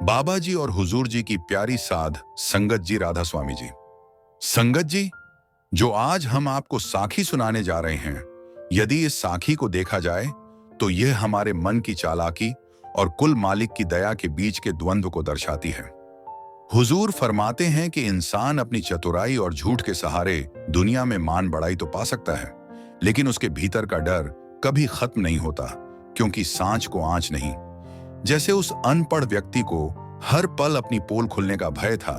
बाबा जी और हुजूर जी की प्यारी साध संगत जी राधा स्वामी जी। संगत जी, जो आज हम आपको साखी सुनाने जा रहे हैं, यदि इस साखी को देखा जाए तो यह हमारे मन की चालाकी और कुल मालिक की दया के बीच के द्वंद्व को दर्शाती है। हुजूर फरमाते हैं कि इंसान अपनी चतुराई और झूठ के सहारे दुनिया में मान बढ़ाई तो पा सकता है, लेकिन उसके भीतर का डर कभी खत्म नहीं होता, क्योंकि सांच को आंच नहीं। जैसे उस अनपढ़ व्यक्ति को हर पल अपनी पोल खुलने का भय था,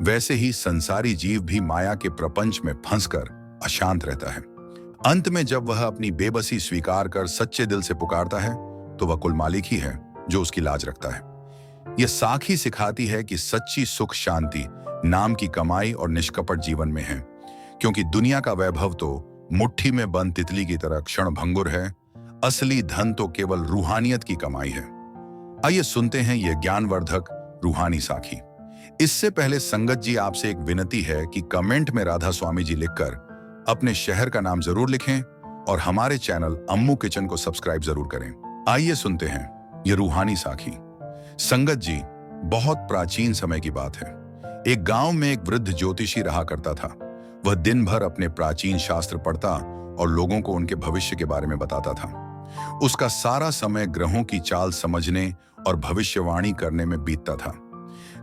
वैसे ही संसारी जीव भी माया के प्रपंच में फंसकर अशांत रहता है। अंत में जब वह अपनी बेबसी स्वीकार कर सच्चे दिल से पुकारता है, तो वह कुल मालिक ही है जो उसकी लाज रखता है। यह साखी सिखाती है कि सच्ची सुख शांति नाम की कमाई और निष्कपट जीवन में है, क्योंकि दुनिया का वैभव तो मुट्ठी में बंद तितली की तरह क्षण भंगुर है। असली धन तो केवल रूहानियत की कमाई है। आइए सुनते हैं यह ज्ञानवर्धक रूहानी साखी। इससे पहले संगत जी, आपसे एक विनती है कि कमेंट में राधा स्वामी जी लिखकर अपने शहर का नाम जरूर लिखें और हमारे चैनल अम्मू किचन को सब्सक्राइब जरूर करें। आइए सुनते हैं यह रूहानी साखी। संगत जी, बहुत प्राचीन समय की बात है। एक गांव में एक वृद्ध ज्योतिषी रहा करता था। वह दिन भर अपने प्राचीन शास्त्र पढ़ता और लोगों को उनके भविष्य के बारे में बताता था। उसका सारा समय ग्रहों की चाल समझने और भविष्यवाणी करने में बीतता था।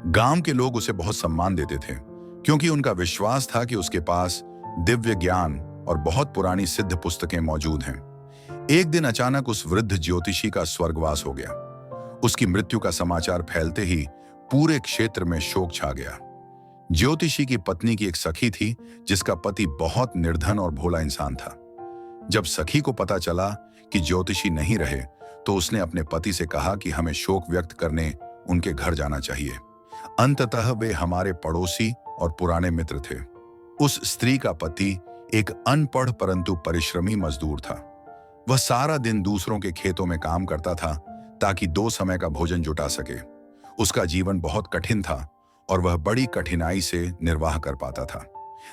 गांव के लोग उसे बहुत सम्मान देते थे, क्योंकि उनका विश्वास था कि उसके पास दिव्य ज्ञान और बहुत पुरानी सिद्ध पुस्तकें मौजूद हैं। एक दिन अचानक उस वृद्ध ज्योतिषी का स्वर्गवास हो गया। उसकी मृत्यु का समाचार फैलते ही पूरे क्षेत्र में शोक छा गया। ज्योतिषी की पत्नी की एक सखी थी, जिसका पति बहुत निर्धन और भोला इंसान था। जब सखी को पता चला कि ज्योतिषी नहीं रहे, तो उसने अपने पति से कहा कि हमें शोक व्यक्त करने उनके घर जाना चाहिए। अंततः वे हमारे पड़ोसी और पुराने मित्र थे। उस स्त्री का पति एक अनपढ़ परंतु परिश्रमी मजदूर था। वह सारा दिन दूसरों के खेतों में काम करता था, ताकि 2 समय का भोजन जुटा सके। उसका जीवन बहुत कठिन था और वह बड़ी कठिनाई से निर्वाह कर पाता था।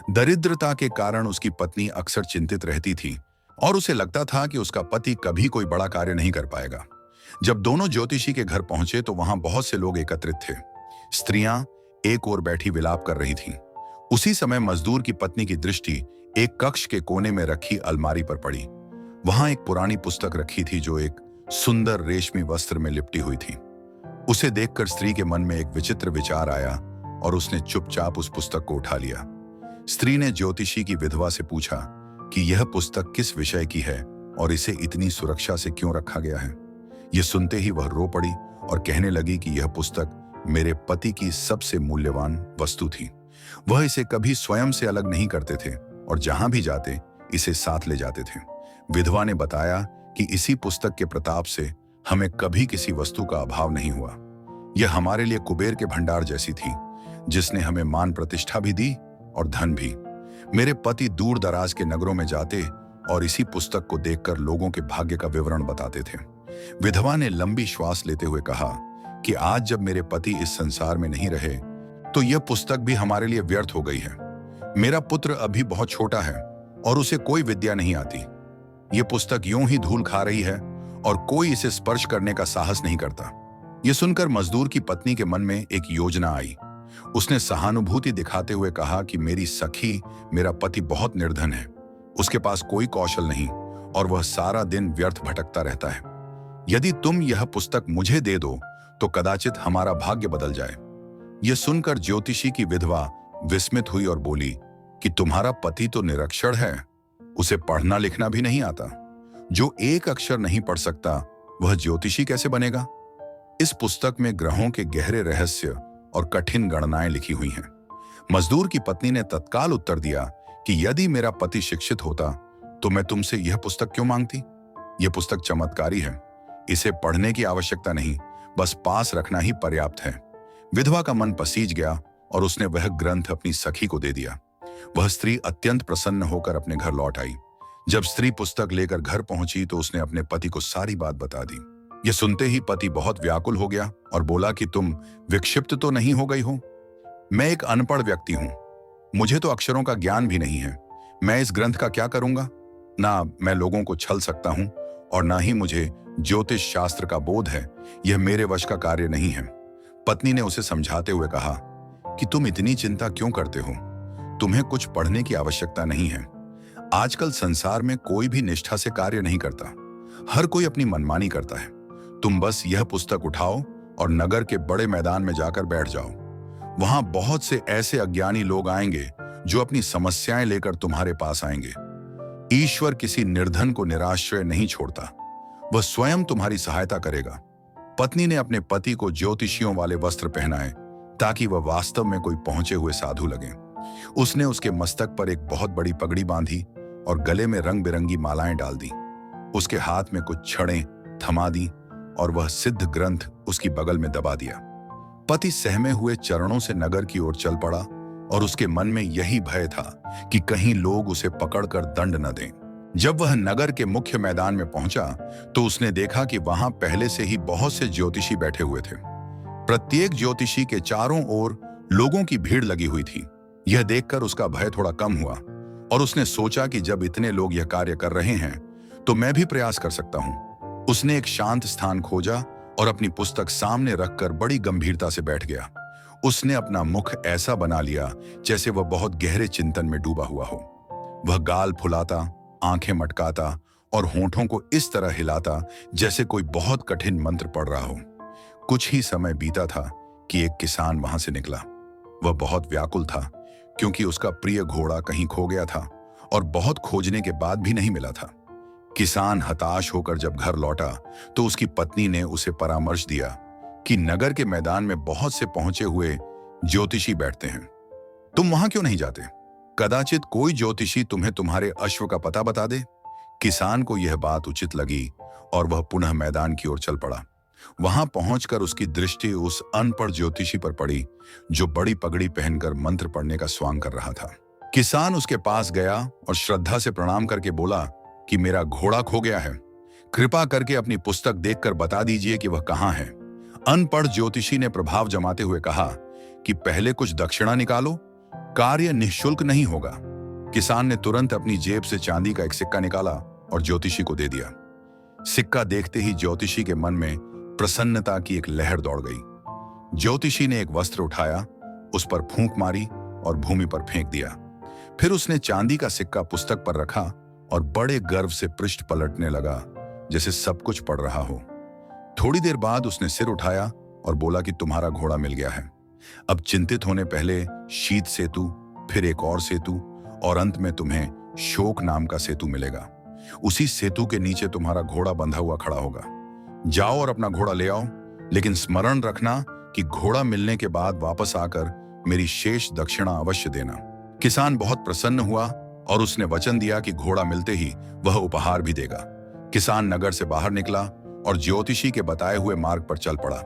दरिद्रता के कारण उसकी पत्नी अक्सर चिंतित रहती थी और उसे लगता था कि उसका पति कभी कोई बड़ा कार्य नहीं कर पाएगा। जब दोनों ज्योतिषी के घर पहुंचे तो वहां बहुत से लोग एकत्रित थे। स्त्रियां एक ओर बैठी विलाप कर रही थीं। उसी समय मजदूर की पत्नी की दृष्टि एक कक्ष के कोने में रखी अलमारी पर पड़ी। वहां एक पुरानी पुस्तक रखी थी, जो एक सुंदर रेशमी वस्त्र में लिपटी हुई थी। उसे देखकर स्त्री के मन में एक विचित्र विचार आया और उसने चुपचाप उस पुस्तक को उठा लिया। स्त्री ने ज्योतिषी की विधवा से पूछा कि यह पुस्तक किस विषय की है और इसे इतनी सुरक्षा से क्यों रखा गया है। यह सुनते ही वह रो पड़ी और कहने लगी कि यह पुस्तक मेरे पति की सबसे मूल्यवान वस्तु थी। वह इसे कभी स्वयं से अलग नहीं करते थे और जहां भी जाते इसे साथ ले जाते थे। विधवा ने बताया कि इसी पुस्तक के प्रताप से हमें कभी किसी वस्तु का अभाव नहीं हुआ। यह हमारे लिए कुबेर के भंडार जैसी थी, जिसने हमें मान प्रतिष्ठा भी दी और धन भी। मेरे पति दूर दराज के नगरों में जाते और इसी पुस्तक को देखकर लोगों के भाग्य का विवरण बताते थे। विधवा ने लंबी श्वास लेते हुए कहा कि आज जब मेरे पति इस संसार में नहीं रहे, तो यह पुस्तक भी हमारे लिए व्यर्थ हो गई है। मेरा पुत्र अभी बहुत छोटा है और उसे कोई विद्या नहीं आती। यह पुस्तक यूं ही धूल खा रही है और कोई इसे स्पर्श करने का साहस नहीं करता। यह सुनकर मजदूर की पत्नी के मन में एक योजना आई। उसने सहानुभूति दिखाते हुए कहा कि मेरी सखी, मेरा पति बहुत निर्धन है, उसके पास कोई कौशल नहीं और वह सारा दिन व्यर्थ भटकता रहता है। यदि तुम यह पुस्तक मुझे दे दो तो कदाचित हमारा भाग्य बदल जाए। यह सुनकर ज्योतिषी की विधवा विस्मित हुई और बोली कि तुम्हारा पति तो निरक्षर है, उसे पढ़ना लिखना भी नहीं आता। जो एक अक्षर नहीं पढ़ सकता, वह ज्योतिषी कैसे बनेगा? इस पुस्तक में ग्रहों के गहरे रहस्य और कठिन गणनाएं लिखी हुई हैं। मजदूर की पत्नी ने तत्काल उत्तर दिया कि यदि मेरा पति शिक्षित होता तो मैं तुमसे यह पुस्तक क्यों मांगती? यह पुस्तक चमत्कारी है, इसे पढ़ने की आवश्यकता नहीं, बस पास रखना ही पर्याप्त है। विधवा का मन पसीज गया और उसने वह ग्रंथ अपनी सखी को दे दिया। वह स्त्री अत्यंत प्रसन्न होकर अपने घर लौट आई। जब स्त्री पुस्तक लेकर घर पहुंची तो उसने अपने पति को सारी बात बता दी। यह सुनते ही पति बहुत व्याकुल हो गया और बोला कि तुम विक्षिप्त तो नहीं हो गई हो? मैं एक अनपढ़ व्यक्ति हूं, मुझे तो अक्षरों का ज्ञान भी नहीं है। मैं इस ग्रंथ का क्या करूंगा? ना मैं लोगों को छल सकता हूं और ना ही मुझे ज्योतिष शास्त्र का बोध है। यह मेरे वश का कार्य नहीं है। पत्नी ने उसे समझाते हुए कहा कि तुम इतनी चिंता क्यों करते हो? तुम्हें कुछ पढ़ने की आवश्यकता नहीं है। आजकल संसार में कोई भी निष्ठा से कार्य नहीं करता। हर कोई अपनी मनमानी करता है। तुम बस यह पुस्तक उठाओ और नगर के बड़े मैदान में जाकर बैठ जाओ। वहां बहुत से ऐसे अज्ञानी लोग आएंगे जो अपनी समस्याएं लेकर तुम्हारे पास आएंगे। ईश्वर किसी निर्धन को निराश्रय नहीं छोड़ता। वह स्वयं तुम्हारी सहायता करेगा। पत्नी ने अपने पति को ज्योतिषियों वाले वस्त्र पहनाए ताकि वह वास्तव में कोई पहुंचे हुए साधु लगे। उसने उसके मस्तक पर एक बहुत बड़ी पगड़ी बांधी और गले में रंग बिरंगी मालाएं डाल दी। उसके हाथ में कुछ छड़ें थमा दी और वह सिद्ध ग्रंथ उसकी बगल में दबा दिया। पति सहमे हुए चरणों से नगर की ओर चल पड़ा और उसके मन में यही भय था कि कहीं लोग उसे पकड़कर दंड न दें। जब वह नगर के मुख्य मैदान में पहुंचा तो उसने देखा कि वहां पहले से ही बहुत से ज्योतिषी बैठे हुए थे। प्रत्येक ज्योतिषी के चारों ओर लोगों की भीड़ लगी हुई थी। यह देखकर उसका भय थोड़ा कम हुआ और उसने सोचा कि जब इतने लोग यह कार्य कर रहे हैं तो मैं भी प्रयास कर सकता हूं। उसने एक शांत स्थान खोजा और अपनी पुस्तक सामने रखकर बड़ी गंभीरता से बैठ गया। उसने अपना मुख ऐसा बना लिया जैसे वह बहुत गहरे चिंतन में डूबा हुआ हो। वह गाल फुलाता, आंखें मटकाता और होठों को इस तरह हिलाता जैसे कोई बहुत कठिन मंत्र पढ़ रहा हो। कुछ ही समय बीता था कि एक किसान वहां से निकला। वह बहुत व्याकुल था क्योंकि उसका प्रिय घोड़ा कहीं खो गया था और बहुत खोजने के बाद भी नहीं मिला था। किसान हताश होकर जब घर लौटा तो उसकी पत्नी ने उसे परामर्श दिया कि नगर के मैदान में बहुत से पहुंचे हुए ज्योतिषी बैठते हैं। तुम वहां क्यों नहीं जाते? कदाचित कोई ज्योतिषी तुम्हें तुम्हारे अश्व का पता बता दे। किसान को यह बात उचित लगी और वह पुनः मैदान की ओर चल पड़ा। वहां पहुंचकर उसकी दृष्टि उस अनपढ़ ज्योतिषी पर पड़ी जो बड़ी पगड़ी पहनकर मंत्र पढ़ने का स्वांग कर रहा था। किसान उसके पास गया और श्रद्धा से प्रणाम करके बोला कि मेरा घोड़ा खो गया है। कृपा करके अपनी पुस्तक देखकर बता दीजिए कि वह कहाँ है। अनपढ़ ज्योतिषी ने प्रभाव जमाते हुए कहा कि पहले कुछ दक्षिणा निकालो, कार्य निःशुल्क नहीं होगा। किसान ने तुरंत अपनी जेब से चांदी का एक सिक्का निकाला और ज्योतिषी को दे दिया। सिक्का देखते ही ज्योतिषी के मन में प्रसन्नता की एक लहर दौड़ गई। ज्योतिषी ने एक वस्त्र उठाया, उस पर फूंक मारी और भूमि पर फेंक दिया। फिर उसने चांदी का सिक्का पुस्तक पर रखा और बड़े गर्व से पृष्ठ पलटने लगा जैसे सब कुछ पढ़ रहा हो। थोड़ी देर बाद उसने सिर उठाया और बोला कि तुम्हारा घोड़ा मिल गया है। अब चिंतित होने पहले शीत सेतु, फिर एक और सेतु और अंत में तुम्हें शोक नाम का सेतु मिलेगा। उसी सेतु के नीचे तुम्हारा घोड़ा बंधा हुआ खड़ा होगा। जाओ और अपना घोड़ा ले आओ, लेकिन स्मरण रखना कि घोड़ा मिलने के बाद वापस आकर मेरी शेष दक्षिणा अवश्य देना। किसान बहुत प्रसन्न हुआ और उसने वचन दिया कि घोड़ा मिलते ही वह उपहार भी देगा। किसान नगर से बाहर निकला और ज्योतिषी के बताए हुए मार्ग पर चल पड़ा।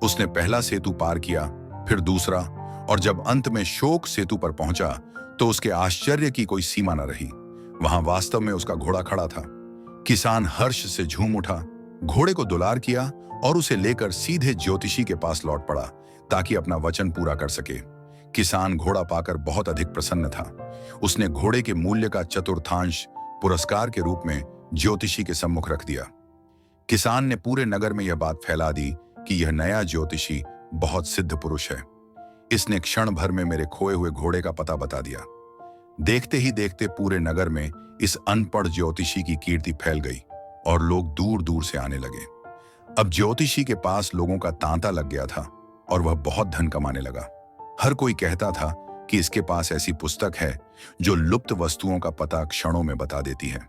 उसने पहला सेतु पार किया, फिर दूसरा, और जब अंत में शोक सेतु पर पहुंचा तो उसके आश्चर्य की कोई सीमा न रही। वहां वास्तव में उसका घोड़ा खड़ा था। किसान हर्ष से झूम उठा, घोड़े को दुलार किया और उसे लेकर सीधे ज्योतिषी के पास लौट पड़ा ताकि अपना वचन पूरा कर सके। किसान घोड़ा पाकर बहुत अधिक प्रसन्न था। उसने घोड़े के मूल्य का चतुर्थांश पुरस्कार के रूप में ज्योतिषी के सम्मुख रख दिया। किसान ने पूरे नगर में यह बात फैला दी कि यह नया ज्योतिषी बहुत सिद्ध पुरुष है। इसने क्षण भर में मेरे खोए हुए घोड़े का पता बता दिया। देखते ही देखते पूरे नगर में इस अनपढ़ ज्योतिषी की कीर्ति फैल गई और लोग दूर दूर से आने लगे। अब ज्योतिषी के पास लोगों का तांता लग गया था और वह बहुत धन कमाने लगा। हर कोई कहता था कि इसके पास ऐसी पुस्तक है जो लुप्त वस्तुओं का पता क्षणों में बता देती है।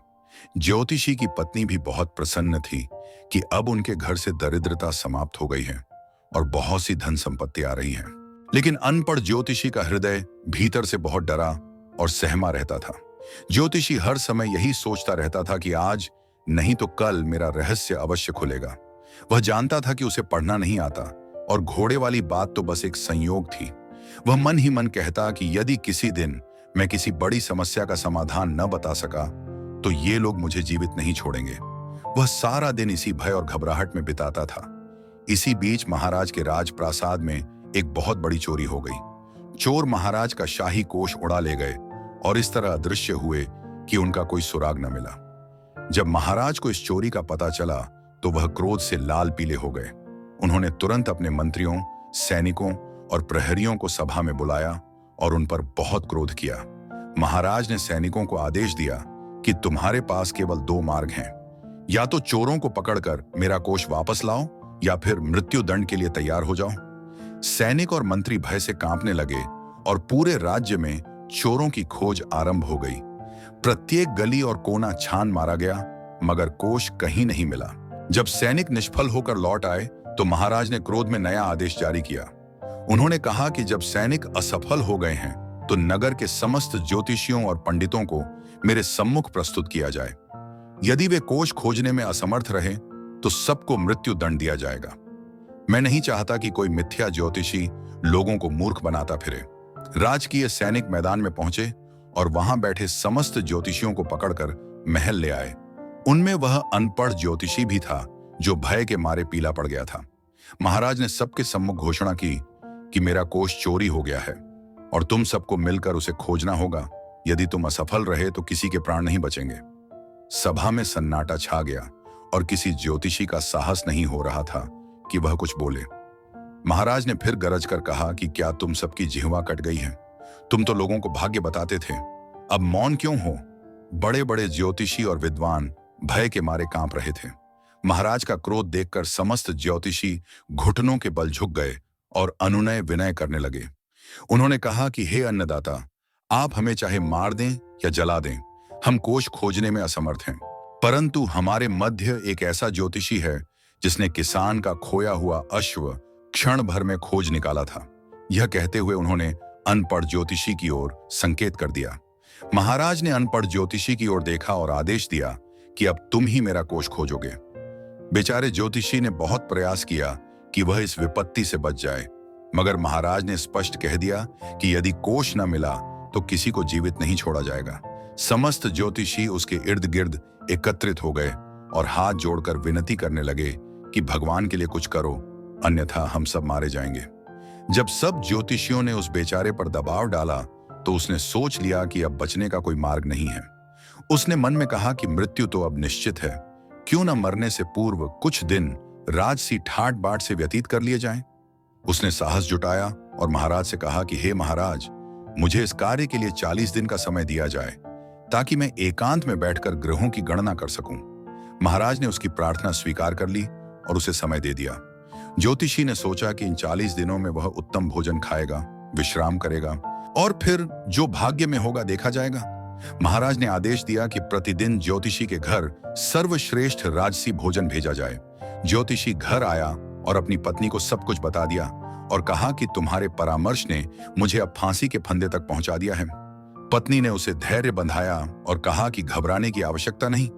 ज्योतिषी की पत्नी भी बहुत प्रसन्न थी कि अब उनके घर से दरिद्रता समाप्त हो गई है और बहुत सी धन संपत्ति आ रही है। लेकिन अनपढ़ ज्योतिषी का हृदय भीतर से बहुत डरा और सहमा रहता था। ज्योतिषी हर समय यही सोचता रहता था कि आज नहीं तो कल मेरा रहस्य अवश्य खुलेगा। वह जानता था कि उसे पढ़ना नहीं आता और घोड़े वाली बात तो बस एक संयोग थी। वह मन ही मन कहता कि यदि किसी दिन मैं किसी बड़ी समस्या का समाधान न बता सका तो ये लोग मुझे जीवित नहीं छोड़ेंगे। वह सारा दिन इसी भय और घबराहट में बिताता था। इसी बीच महाराज के राजप्रासाद में एक बहुत बड़ी चोरी हो गई। चोर महाराज का शाही कोष उड़ा ले गए और इस तरह अदृश्य हुए कि उनका कोई सुराग न मिला। जब महाराज को इस चोरी का पता चला तो वह क्रोध से लाल पीले हो गए। उन्होंने तुरंत अपने मंत्रियों सैनिकों और प्रहरियों को सभा में बुलाया और उन पर बहुत क्रोध किया। महाराज ने सैनिकों को आदेश दिया कि तुम्हारे पास केवल दो मार्ग हैं, या तो चोरों को पकड़कर मेरा कोष वापस लाओ या फिर मृत्यु दंड के लिए तैयार हो जाओ। सैनिक और मंत्री भय से कांपने लगे और पूरे राज्य में चोरों की खोज आरंभ हो गई। प्रत्येक गली और कोना छान मारा गया, मगर कोष कहीं नहीं मिला। जब सैनिक निष्फल होकर लौट आए तो महाराज ने क्रोध में नया आदेश जारी किया। उन्होंने कहा कि जब सैनिक असफल हो गए हैं तो नगर के समस्त ज्योतिषियों और पंडितों को मेरे सम्मुख प्रस्तुत किया जाए। यदि वे कोष खोजने में असमर्थ रहे तो सबको मृत्यु दंड दिया जाएगा। मैं नहीं चाहता कि कोई मिथ्या ज्योतिषी लोगों को मूर्ख बनाता फिरे। राजकीय सैनिक मैदान में पहुंचे और वहां बैठे समस्त ज्योतिषियों को पकड़कर महल ले आए। उनमें वह अनपढ़ ज्योतिषी भी था जो भय के मारे पीला पड़ गया था। महाराज ने सबके सम्मुख घोषणा की कि मेरा कोष चोरी हो गया है और तुम सबको मिलकर उसे खोजना होगा। यदि तुम असफल रहे तो किसी के प्राण नहीं बचेंगे। सभा में सन्नाटा छा गया और किसी ज्योतिषी का साहस नहीं हो रहा था कि वह कुछ बोले। महाराज ने फिर गरज कर कहा कि क्या तुम सबकी जिह्वा कट गई है? तुम तो लोगों को भाग्य बताते थे, अब मौन क्यों हो? बड़े बड़े ज्योतिषी और विद्वान भय के मारे कांप रहे थे। महाराज का क्रोध देखकर समस्त ज्योतिषी घुटनों के बल झुक गए और अनुनय विनय करने लगे। उन्होंने कहा कि हे अन्नदाता, आप हमें चाहे मार दें या जला दें, हम कोष खोजने में असमर्थ हैं। परंतु हमारे मध्य एक ऐसा ज्योतिषी है जिसने किसान का खोया हुआ अश्व क्षण भर में खोज निकाला था। यह कहते हुए उन्होंने अनपढ़ ज्योतिषी की ओर संकेत कर दिया। महाराज ने अनपढ़ ज्योतिषी की ओर देखा और आदेश दिया कि अब तुम ही मेरा कोष खोजोगे। बेचारे ज्योतिषी ने बहुत प्रयास किया कि वह इस विपत्ति से बच जाए, मगर महाराज ने स्पष्ट कह दिया कि यदि कोष न मिला तो किसी को जीवित नहीं छोड़ा जाएगा। समस्त ज्योतिषी उसके इर्द गिर्द एकत्रित हो गए और हाथ जोड़कर विनती करने लगे कि भगवान के लिए कुछ करो, अन्यथा हम सब मारे जाएंगे। जब सब ज्योतिषियों ने उस बेचारे पर दबाव डाला तो उसने सोच लिया कि अब बचने का कोई मार्ग नहीं है। उसने मन में कहा कि मृत्यु तो अब निश्चित है, क्यों न मरने से पूर्व कुछ दिन राजसी ठाट बाट से व्यतीत कर लिए जाएं। उसने साहस जुटाया और महाराज से कहा कि हे महाराज, मुझे इस कार्य के लिए 40 दिन का समय दिया जाए ताकि मैं एकांत में बैठकर ग्रहों की गणना कर सकूं। महाराज ने उसकी प्रार्थना स्वीकार कर ली और उसे समय दे दिया। ज्योतिषी ने सोचा कि इन 40 दिनों में वह उत्तम भोजन खाएगा, विश्राम करेगा और फिर जो भाग्य में होगा देखा जाएगा। महाराज ने आदेश दिया कि प्रतिदिन ज्योतिषी के घर सर्वश्रेष्ठ राजसी भोजन भेजा जाए। ज्योतिषी घर आया और अपनी पत्नी को सब कुछ बता दिया और कहा कि तुम्हारे परामर्श ने मुझे अब फांसी के फंदे तक पहुंचा दिया है। पत्नी ने उसे धैर्य बंधाया और कहा कि घबराने की आवश्यकता नहीं,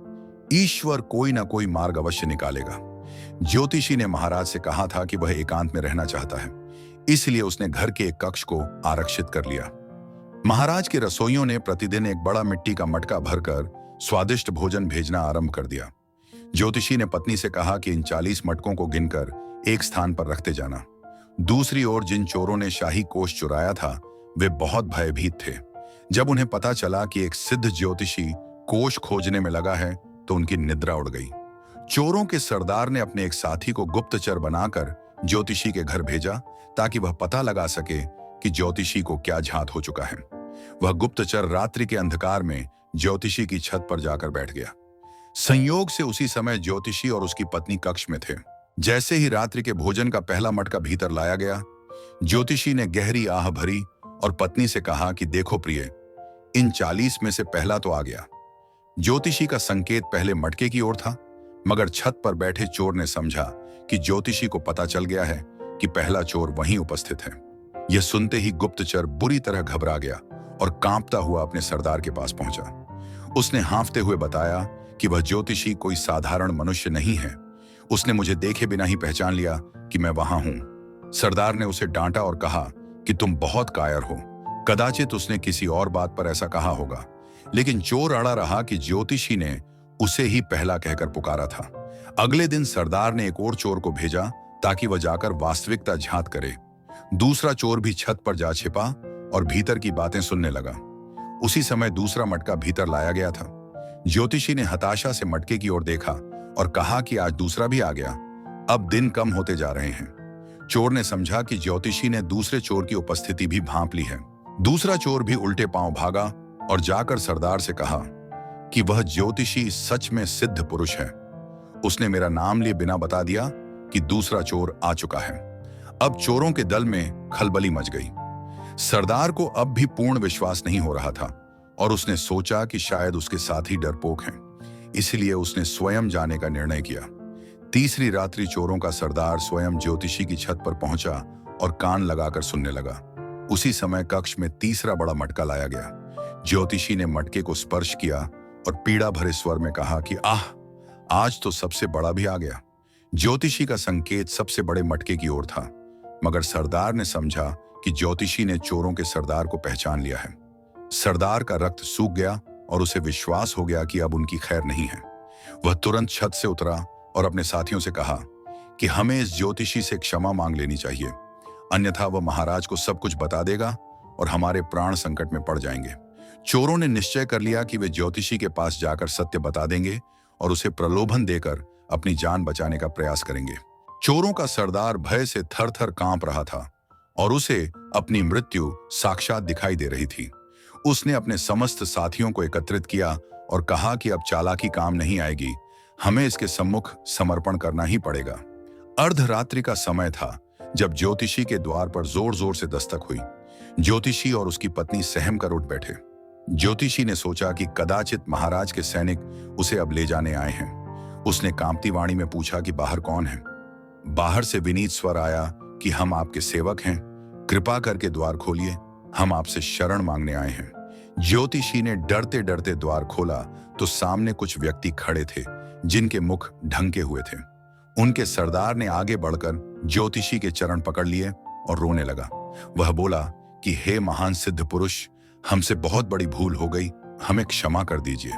ईश्वर कोई ना कोई मार्ग अवश्य निकालेगा। ज्योतिषी ने महाराज से कहा था कि वह एकांत में रहना चाहता है, इसलिए उसने घर के एक कक्ष को आरक्षित कर लिया। महाराज के रसोइयों ने प्रतिदिन एक बड़ा मिट्टी का मटका भरकर स्वादिष्ट भोजन भेजना आरंभ कर दिया। ज्योतिषी ने पत्नी से कहा कि इन 40 मटकों को गिनकर एक स्थान पर रखते जाना। दूसरी ओर जिन चोरों ने शाही कोष चुराया था वे बहुत भयभीत थे। जब उन्हें पता चला कि एक सिद्ध ज्योतिषी कोष खोजने में लगा है तो उनकी निद्रा उड़ गई। चोरों के सरदार ने अपने एक साथी को गुप्तचर बनाकर ज्योतिषी के घर भेजा ताकि वह पता लगा सके कि ज्योतिषी को क्या झात हो चुका है। वह गुप्तचर रात्रि के अंधकार में ज्योतिषी की छत पर जाकर बैठ गया। संयोग से उसी समय ज्योतिषी और उसकी पत्नी कक्ष में थे। जैसे ही रात्रि के भोजन का पहला मटका भीतर लाया गया, ज्योतिषी ने गहरी आह भरी और पत्नी से कहा कि देखो प्रिय, इन 40 में से पहला तो आ गया। ज्योतिषी का संकेत पहले मटके की ओर था, मगर छत पर बैठे चोर ने समझा कि ज्योतिषी को पता चल गया है कि पहला चोर वहीं उपस्थित है। यह सुनते ही गुप्तचर बुरी तरह घबरा गया और कांपता हुआ अपने सरदार के पास पहुंचा। उसने हाँफते हुए बताया कि वह ज्योतिषी कोई साधारण मनुष्य नहीं है। उसने मुझे देखे बिना ही पहचान लिया कि मैं वहां हूं। सरदार ने उसे डांटा और कहा कि तुम बहुत कायर हो। कदाचित उसने किसी और बात पर ऐसा कहा होगा, लेकिन चोर अड़ा रहा कि ज्योतिषी ने उसे ही पहला कहकर पुकारा था। अगले दिन सरदार ने एक और चोर को भेजा ताकि वह जाकर वास्तविकता झांत करे। दूसरा चोर भी छत पर जा छिपा और भीतर की बातें सुनने लगा। उसी समय दूसरा मटका भीतर लाया गया था। ज्योतिषी ने हताशा से मटके की ओर देखा और कहा कि आज दूसरा भी आ गया। अब दिन कम होते जा रहे हैं। चोर ने समझा कि ज्योतिषी ने दूसरे चोर की उपस्थिति भी भांप ली है। दूसरा चोर भी उल्टे पांव भागा और जाकर सरदार से कहा कि वह ज्योतिषी सच में सिद्ध पुरुष है। उसने मेरा नाम लिए बिना बता दिया कि दूसरा चोर आ चुका है। अब चोरों के दल में खलबली मच गई। सरदार को अब भी पूर्ण विश्वास नहीं हो रहा था और उसने सोचा कि शायद उसके साथी डरपोक हैं। इसलिए उसने स्वयं जाने का निर्णय किया। तीसरी रात्रि चोरों का सरदार स्वयं ज्योतिषी की छत पर पहुंचा और कान लगाकर सुनने लगा। उसी समय कक्ष में तीसरा बड़ा मटका लाया गया। ज्योतिषी ने मटके को स्पर्श किया और पीड़ा भरे स्वर में कहा कि आह, आज तो सबसे बड़ा भी आ गया। ज्योतिषी का संकेत सबसे बड़े मटके की ओर था, मगर सरदार ने समझा कि ज्योतिषी ने चोरों के सरदार को पहचान लिया है। सरदार का रक्त सूख गया और उसे विश्वास हो गया कि अब उनकी खैर नहीं है। वह तुरंत छत से उतरा और अपने साथियों से कहा कि हमें इस ज्योतिषी से क्षमा मांग लेनी चाहिए, अन्यथा वह महाराज को सब कुछ बता देगा और हमारे प्राण संकट में पड़ जाएंगे। चोरों ने निश्चय कर लिया कि वे ज्योतिषी के पास जाकर सत्य बता देंगे और उसे प्रलोभन देकर अपनी जान बचाने का प्रयास करेंगे। चोरों का सरदार भय से थर-थर कांप रहा था और उसे अपनी मृत्यु साक्षात दिखाई दे रही थी। उसने अपने समस्त साथियों को एकत्रित किया और कहा कि अब चालाकी काम नहीं आएगी, हमें इसके सम्मुख समर्पण करना ही पड़ेगा। अर्धरात्रि का समय था जब ज्योतिषी के द्वार पर जोर जोर से दस्तक हुई। ज्योतिषी और उसकी पत्नी सहम कर उठ बैठे। ज्योतिषी ने सोचा कि कदाचित महाराज के सैनिक उसे अब ले जाने आए हैं। उसने कांपती वाणी में पूछा कि बाहर कौन है। बाहर से विनीत स्वर आया कि हम आपके सेवक हैं, कृपा करके द्वार खोलिए, हम आपसे शरण मांगने आए हैं। ज्योतिषी ने डरते डरते द्वार खोला तो सामने कुछ व्यक्ति खड़े थे जिनके मुख ढंके हुए थे। उनके सरदार ने आगे बढ़कर ज्योतिषी के चरण पकड़ लिए और रोने लगा। वह बोला कि हे महान सिद्ध पुरुष, हमसे बहुत बड़ी भूल हो गई, हमें क्षमा कर दीजिए।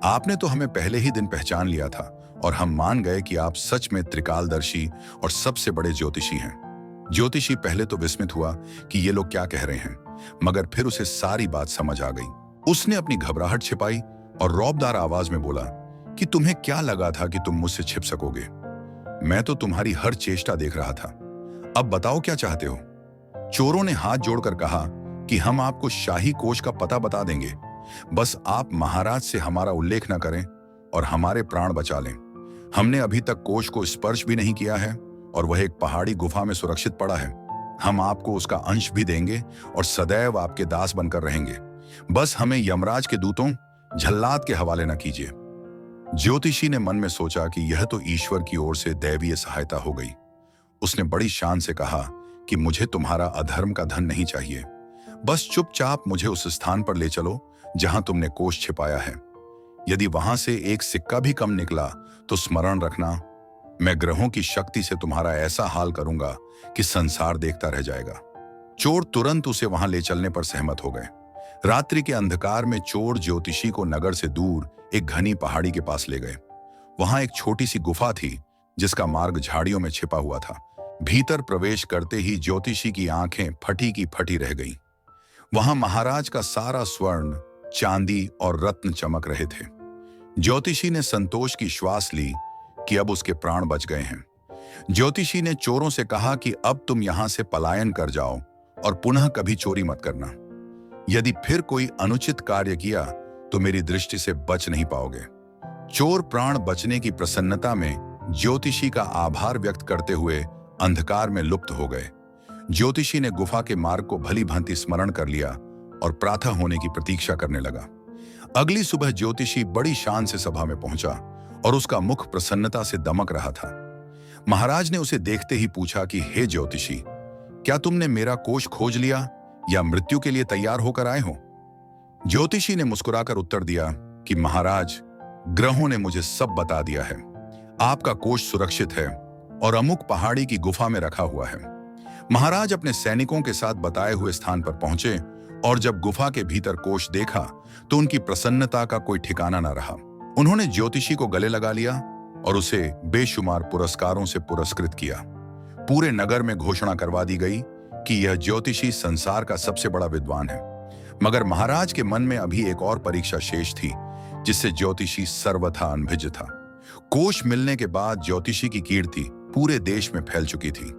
आपने तो हमें पहले ही दिन पहचान लिया था और हम मान गए कि आप सच में त्रिकालदर्शी और सबसे बड़े ज्योतिषी हैं। ज्योतिषी पहले तो विस्मित हुआ कि ये लोग क्या कह रहे हैं, मगर फिर उसे सारी बात समझ आ गई। उसने अपनी घबराहट छिपाई और रौबदार आवाज में बोला कि तुम्हें क्या लगा था कि तुम मुझसे छिप सकोगे? मैं तो तुम्हारी हर चेष्टा देख रहा था। अब बताओ क्या चाहते हो? चोरों ने हाथ जोड़कर कहा कि हम आपको शाही कोष का पता बता देंगे, बस आप महाराज से हमारा उल्लेख न करें और हमारे प्राण बचा लें। हमने अभी तक कोष को स्पर्श भी नहीं किया है और वह एक पहाड़ी गुफा में सुरक्षित पड़ा है। हम आपको उसका अंश भी देंगे और सदैव आपके दास बनकर रहेंगे। बस हमें यमराज के दूतों झल्लाद के हवाले न कीजिए। ज्योतिषी ने मन में सोचा कि यह तो ईश्वर की ओर से दैवीय सहायता हो गई। उसने बड़ी शान से कहा कि मुझे तुम्हारा अधर्म का धन नहीं चाहिए, बस चुपचाप मुझे उस स्थान पर ले चलो जहां तुमने कोष छिपाया है। यदि वहां से एक सिक्का भी कम निकला तो स्मरण रखना, मैं ग्रहों की शक्ति से तुम्हारा ऐसा हाल करूंगा कि संसार देखता रह जाएगा। चोर तुरंत उसे वहां ले चलने पर सहमत हो गए। रात्रि के अंधकार में चोर ज्योतिषी को नगर से दूर एक घनी पहाड़ी के पास ले गए। वहां एक छोटी सी गुफा थी जिसका मार्ग झाड़ियों में छिपा हुआ था। भीतर प्रवेश करते ही ज्योतिषी की आंखें फटी की फटी रह गईं। वहां महाराज का सारा स्वर्ण, चांदी और रत्न चमक रहे थे। ज्योतिषी ने संतोष की श्वास ली कि अब उसके प्राण बच गए हैं। ज्योतिषी ने चोरों से कहा कि अब तुम यहां से पलायन कर जाओ और पुनः कभी चोरी मत करना। यदि फिर कोई अनुचित कार्य किया तो मेरी दृष्टि से बच नहीं पाओगे। चोर प्राण बचने की प्रसन्नता में ज्योतिषी का आभार व्यक्त करते हुए अंधकार में लुप्त हो गए। ज्योतिषी ने गुफा के मार्ग को भली भांति स्मरण कर लिया और प्रातः होने की प्रतीक्षा करने लगा। अगली सुबह ज्योतिषी बड़ी शान से सभा में पहुंचा और उसका मुख प्रसन्नता से दमक रहा था। महाराज ने उसे देखते ही पूछा कि हे ज्योतिषी, क्या तुमने मेरा कोष खोज लिया या मृत्यु के लिए तैयार होकर आए हो? ज्योतिषी ने मुस्कुराकर उत्तर दिया कि महाराज, ग्रहों ने मुझे सब बता दिया है। आपका कोष सुरक्षित है और अमुक पहाड़ी की गुफा में रखा हुआ है। महाराज अपने सैनिकों के साथ बताए हुए स्थान पर पहुंचे और जब गुफा के भीतर कोष देखा तो उनकी प्रसन्नता का कोई ठिकाना न रहा। उन्होंने ज्योतिषी को गले लगा लिया और उसे बेशुमार पुरस्कारों से पुरस्कृत किया। पूरे नगर में घोषणा करवा दी गई कि यह ज्योतिषी संसार का सबसे बड़ा विद्वान है। मगर महाराज के मन में अभी एक और परीक्षा शेष थी जिससे ज्योतिषी सर्वथा अनभिज्ञ था। कोष मिलने के बाद ज्योतिषी की कीर्ति पूरे देश में फैल चुकी थी।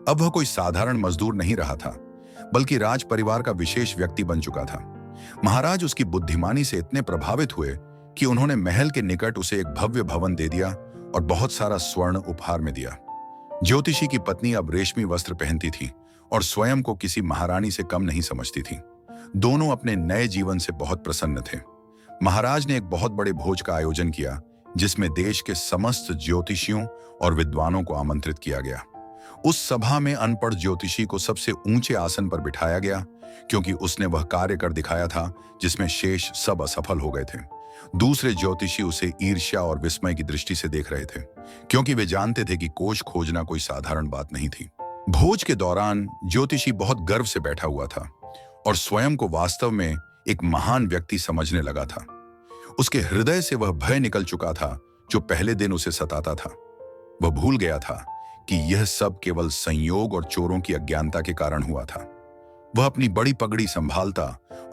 अब वह कोई साधारण मजदूर नहीं रहा था, बल्कि राज परिवार का विशेष व्यक्ति बन चुका था। महाराज उसकी बुद्धिमानी से इतने प्रभावित हुए कि उन्होंने महल के निकट उसे एक भव्य भवन दे दिया और बहुत सारा स्वर्ण उपहार में दिया। ज्योतिषी की पत्नी अब रेशमी वस्त्र पहनती थी और स्वयं को किसी महारानी से कम नहीं समझती थी। दोनों अपने नए जीवन से बहुत प्रसन्न थे। महाराज ने एक बहुत बड़े भोज का आयोजन किया, जिसमें देश के समस्त ज्योतिषियों और विद्वानों को आमंत्रित किया गया। उस सभा में अनपढ़ ज्योतिषी को सबसे ऊंचे आसन पर बिठाया गया, क्योंकि उसने वह कार्य कर दिखाया था जिसमें शेष सब असफल हो गए थे। दूसरे ज्योतिषी उसे ईर्ष्या और विस्मय की दृष्टि से देख रहे थे, क्योंकि वे जानते थे कि कोष खोजना कोई साधारण बात नहीं थी। भोज के दौरान ज्योतिषी बहुत गर्व से बैठा हुआ था और स्वयं को वास्तव में एक महान व्यक्ति समझने लगा था। उसके हृदय से वह भय निकल चुका था जो पहले दिन उसे सताता था। वह भूल गया था कि यह सब केवल संयोग और चोरों की अज्ञानता के कारण हुआ था। वह अपनी बड़ी पगड़ी संभालता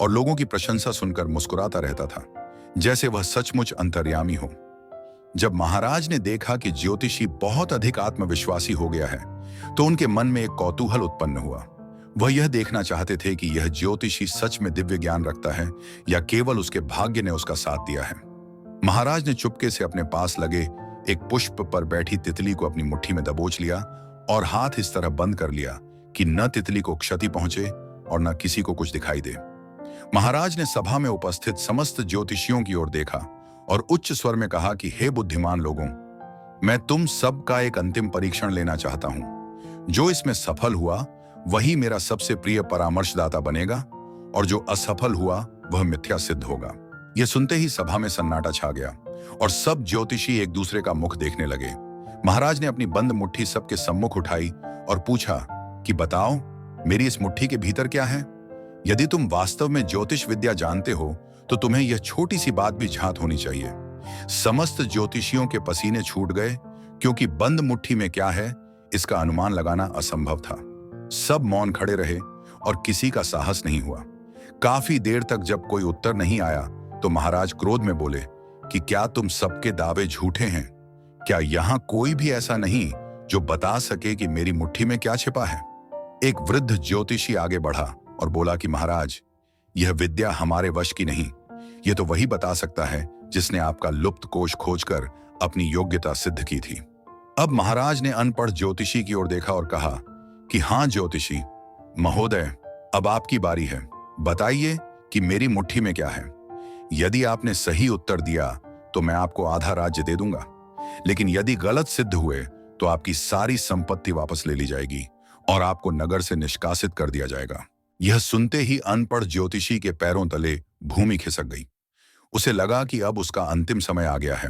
और लोगों की प्रशंसा सुनकर मुस्कुराता रहता था, जैसे वह सचमुच अंतर्यामी हो। जब महाराज ने देखा कि ज्योतिषी बहुत अधिक आत्मविश्वासी हो गया है, तो उनके मन में एक कौतूहल उत्पन्न हुआ। वह यह देखना चाहते थे कि यह ज्योतिषी सच में दिव्य ज्ञान रखता है या केवल उसके भाग्य ने उसका साथ दिया है। महाराज ने चुपके से अपने पास लगे एक पुष्प पर बैठी तितली को अपनी मुट्ठी में दबोच लिया और हाथ इस तरह बंद कर लिया कि न तितली को क्षति पहुंचे और न किसी को कुछ दिखाई दे। महाराज ने सभा में उपस्थित समस्त ज्योतिषियों की ओर देखा और उच्च स्वर में कहा कि हे बुद्धिमान लोगों, मैं तुम सब का एक अंतिम परीक्षण लेना चाहता हूं। जो इसमें सफल हुआ वही मेरा सबसे प्रिय परामर्शदाता बनेगा और जो असफल हुआ वह मिथ्या सिद्ध होगा। यह सुनते ही सभा में सन्नाटा छा गया और सब ज्योतिषी एक दूसरे का मुख देखने लगे। महाराज ने अपनी बंद मुट्ठी सबके सम्मुख उठाई और पूछा कि बताओ, मेरी इस मुट्ठी के भीतर क्या है? यदि तुम वास्तव में ज्योतिष विद्या जानते हो तो तुम्हें यह छोटी सी बात भी झांत होनी चाहिए। समस्त ज्योतिषियों के पसीने छूट गए, क्योंकि बंद मुट्ठी में क्या है इसका अनुमान लगाना असंभव था। सब मौन खड़े रहे और किसी का साहस नहीं हुआ। काफी देर तक जब कोई उत्तर नहीं आया तो महाराज क्रोध में बोले कि क्या तुम सबके दावे झूठे हैं? क्या यहां कोई भी ऐसा नहीं जो बता सके कि मेरी मुट्ठी में क्या छिपा है? एक वृद्ध ज्योतिषी आगे बढ़ा और बोला कि महाराज, यह विद्या हमारे वश की नहीं। यह तो वही बता सकता है जिसने आपका लुप्त कोष खोजकर अपनी योग्यता सिद्ध की थी। अब महाराज ने अनपढ़ ज्योतिषी की ओर देखा और कहा कि हाँ ज्योतिषी महोदय, अब आपकी बारी है। बताइए कि मेरी मुट्ठी में क्या है। यदि आपने सही उत्तर दिया तो मैं आपको आधा राज्य दे दूंगा, लेकिन यदि गलत सिद्ध हुए तो आपकी सारी संपत्ति वापस ले ली जाएगी और आपको नगर से निष्कासित कर दिया जाएगा। यह सुनते ही अनपढ़ ज्योतिषी के पैरों तले भूमि खिसक गई। उसे लगा कि अब उसका अंतिम समय आ गया है।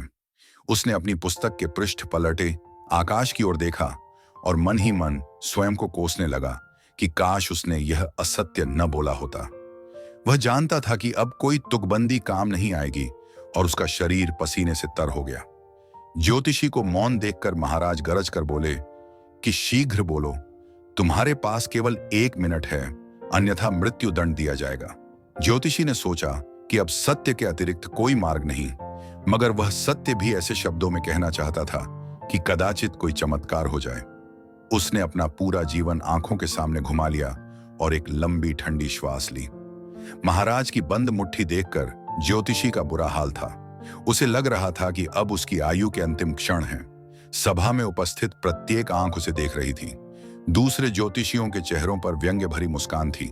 उसने अपनी पुस्तक के पृष्ठ पलटे, आकाश की ओर देखा और मन ही मन स्वयं को कोसने लगा कि काश उसने यह असत्य न बोला होता। वह जानता था कि अब कोई तुकबंदी काम नहीं आएगी और उसका शरीर पसीने से तर हो गया। ज्योतिषी को मौन देखकर महाराज गरज कर बोले कि शीघ्र बोलो, तुम्हारे पास केवल 1 मिनट है, अन्यथा मृत्यु दंड दिया जाएगा। ज्योतिषी ने सोचा कि अब सत्य के अतिरिक्त कोई मार्ग नहीं, मगर वह सत्य भी ऐसे शब्दों में कहना चाहता था कि कदाचित कोई चमत्कार हो जाए। उसने अपना पूरा जीवन आंखों के सामने घुमा लिया और एक लंबी ठंडी श्वास ली। महाराज की बंद मुट्ठी देखकर ज्योतिषी का बुरा हाल था। उसे लग रहा था कि अब उसकी आयु के अंतिम क्षण हैं। सभा में उपस्थित प्रत्येक आंख उसे देख रही थी। दूसरे ज्योतिषियों के चेहरों पर व्यंग्य भरी मुस्कान थी,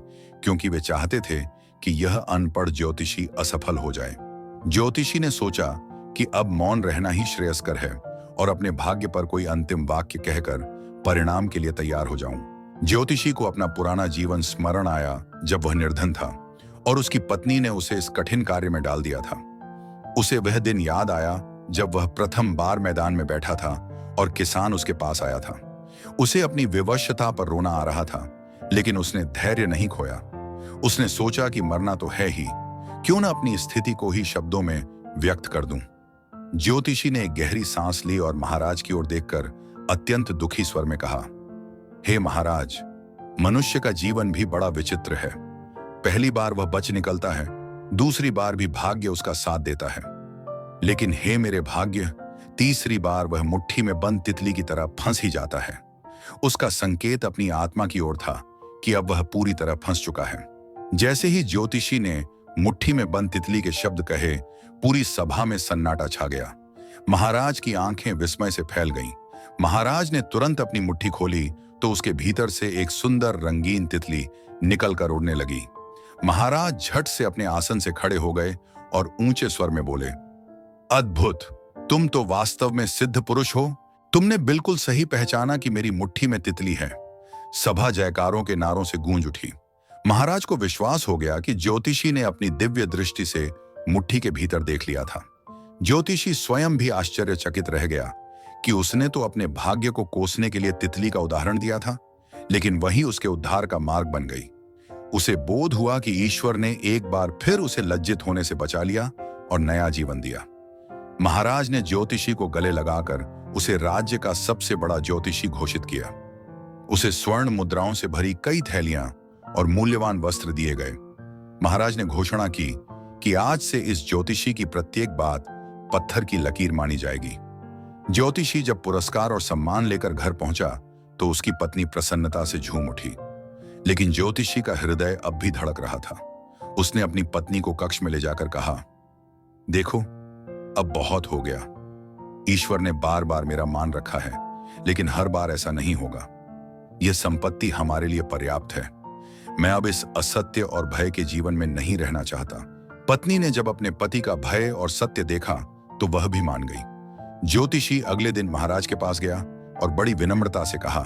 क्योंकि वे चाहते थे कि यह अनपढ़ ज्योतिषी असफल हो जाए। ज्योतिषी ने सोचा कि अब मौन रहना ही श्रेयस्कर है और अपने भाग्य पर कोई अंतिम वाक्य कहकर परिणाम के लिए तैयार हो जाऊं। ज्योतिषी को अपना पुराना जीवन स्मरण आया जब वह निर्धन था और उसकी पत्नी ने उसे इस कठिन कार्य में डाल दिया था। उसे वह दिन याद आया जब वह प्रथम बार मैदान में बैठा था और किसान उसके पास आया था। उसे अपनी विवशता पर रोना आ रहा था, लेकिन उसने धैर्य नहीं खोया। उसने सोचा कि मरना तो है ही, क्यों न अपनी स्थिति को ही शब्दों में व्यक्त कर दूं। ज्योतिषी ने एक गहरी सांस ली और महाराज की ओर देखकर अत्यंत दुखी स्वर में कहा, हे महाराज, मनुष्य का जीवन भी बड़ा विचित्र है। पहली बार वह बच निकलता है, दूसरी बार भी भाग्य उसका साथ देता है, लेकिन हे मेरे भाग्य, तीसरी बार वह मुट्ठी में बंद तितली की तरह फंस ही जाता है। उसका संकेत अपनी आत्मा की ओर था कि अब वह पूरी तरह फंस चुका है। जैसे ही ज्योतिषी ने मुट्ठी में बंद तितली के शब्द कहे, पूरी सभा में सन्नाटा छा गया। महाराज की आंखें विस्मय से फैल गईं। महाराज ने तुरंत अपनी मुट्ठी खोली तो उसके भीतर से एक सुंदर रंगीन तितली निकलकर उड़ने लगी। महाराज झट से अपने आसन से खड़े हो गए और ऊंचे स्वर में बोले, अद्भुत! तुम तो वास्तव में सिद्ध पुरुष हो। तुमने बिल्कुल सही पहचाना कि मेरी मुट्ठी में तितली है। सभा जयकारों के नारों से गूंज उठी। महाराज को विश्वास हो गया कि ज्योतिषी ने अपनी दिव्य दृष्टि से मुट्ठी के भीतर देख लिया था। ज्योतिषी स्वयं भी आश्चर्यचकित रह गया कि उसने तो अपने भाग्य को कोसने के लिए तितली का उदाहरण दिया था, लेकिन वही उसके उद्धार का मार्ग बन गई। उसे बोध हुआ कि ईश्वर ने एक बार फिर उसे लज्जित होने से बचा लिया और नया जीवन दिया। महाराज ने ज्योतिषी को गले लगाकर उसे राज्य का सबसे बड़ा ज्योतिषी घोषित किया। उसे स्वर्ण मुद्राओं से भरी कई थैलियां और मूल्यवान वस्त्र दिए गए। महाराज ने घोषणा की कि आज से इस ज्योतिषी की प्रत्येक बात पत्थर की लकीर मानी जाएगी। ज्योतिषी जब पुरस्कार और सम्मान लेकर घर पहुंचा तो उसकी पत्नी प्रसन्नता से झूम उठी, लेकिन ज्योतिषी का हृदय अब भी धड़क रहा था। उसने अपनी पत्नी को कक्ष में ले जाकर कहा, देखो, अब बहुत हो गया। ईश्वर ने बार बार मेरा मान रखा है, लेकिन हर बार ऐसा नहीं होगा। यह संपत्ति हमारे लिए पर्याप्त है। मैं अब इस असत्य और भय के जीवन में नहीं रहना चाहता। पत्नी ने जब अपने पति का भय और सत्य देखा तो वह भी मान गई। ज्योतिषी अगले दिन महाराज के पास गया और बड़ी विनम्रता से कहा,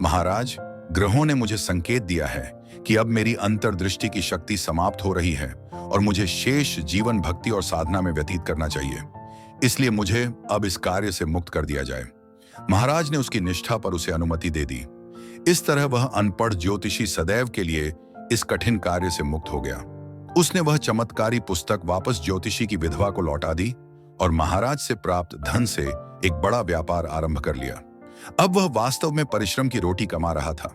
महाराज, ग्रहों ने मुझे संकेत दिया है कि अब मेरी अंतर्दृष्टि की शक्ति समाप्त हो रही है और मुझे शेष जीवन भक्ति और साधना में व्यतीत करना चाहिए। इसलिए मुझे अब इस कार्य से मुक्त कर दिया जाए। महाराज ने उसकी निष्ठा पर उसे अनुमति दे दी। इस तरह वह अनपढ़ ज्योतिषी सदैव के लिए इस कठिन कार्य से मुक्त हो गया। उसने वह चमत्कारी पुस्तक वापस ज्योतिषी की विधवा को लौटा दी और महाराज से प्राप्त धन से एक बड़ा व्यापार आरंभ कर लिया। अब वह वास्तव में परिश्रम की रोटी कमा रहा था।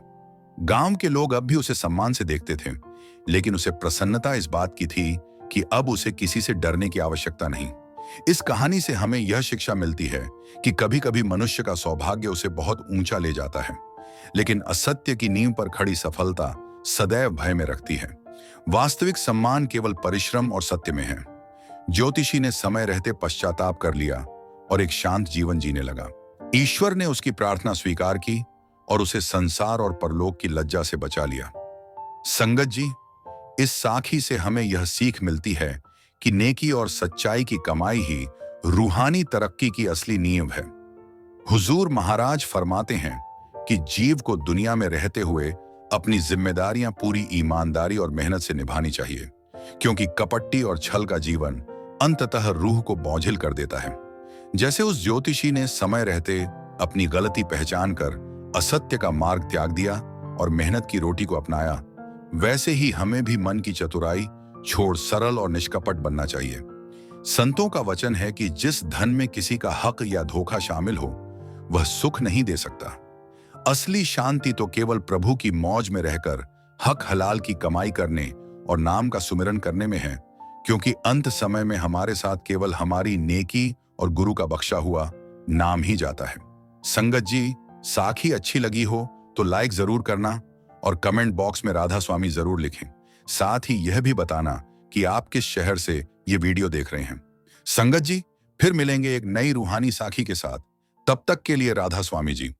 गांव के लोग अब भी उसे सम्मान से देखते थे, लेकिन उसे प्रसन्नता इस बात की थी कि अब उसे किसी से डरने की आवश्यकता नहीं। इस कहानी से हमें यह शिक्षा मिलती है कि कभी-कभी मनुष्य का सौभाग्य उसे बहुत ऊंचा ले जाता है, लेकिन असत्य की नींव पर खड़ी सफलता सदैव भय में रखती है। वास्तविक सम्मान केवल परिश्रम और सत्य में है। ज्योतिषी ने समय रहते पश्चाताप कर लिया और एक शांत जीवन जीने लगा। ईश्वर ने उसकी प्रार्थना स्वीकार की और उसे संसार और परलोक की लज्जा से बचा लिया। संगत जी, इस साखी से हमें यह सीख मिलती है कि नेकी और सच्चाई की कमाई ही रूहानी तरक्की की असली नींव है। हुजूर महाराज फरमाते हैं कि जीव को दुनिया में रहते हुए अपनी जिम्मेदारियां पूरी ईमानदारी और मेहनत से निभानी चाहिए, क्योंकि कपट्टी और छल का जीवन अंततः रूह को बोझिल कर देता है। जैसे उस ज्योतिषी ने समय रहते अपनी गलती पहचान कर असत्य का मार्ग त्याग दिया और मेहनत की रोटी को अपनाया, वैसे ही हमें भी मन की चतुराई छोड़ सरल और निष्कपट बनना चाहिए। संतों का वचन है कि जिस धन में किसी का हक या धोखा शामिल हो, वह सुख नहीं दे सकता। असली शांति तो केवल प्रभु की मौज में रहकर हक हलाल की कमाई करने और नाम का सुमिरन करने में है, क्योंकि अंत समय में हमारे साथ केवल हमारी नेकी और गुरु का बख्शा हुआ नाम ही जाता है। संगत जी, साखी अच्छी लगी हो तो लाइक जरूर करना और कमेंट बॉक्स में राधा स्वामी जरूर लिखें। साथ ही यह भी बताना कि आप किस शहर से ये वीडियो देख रहे हैं। संगत जी, फिर मिलेंगे एक नई रूहानी साखी के साथ। तब तक के लिए राधा स्वामी जी।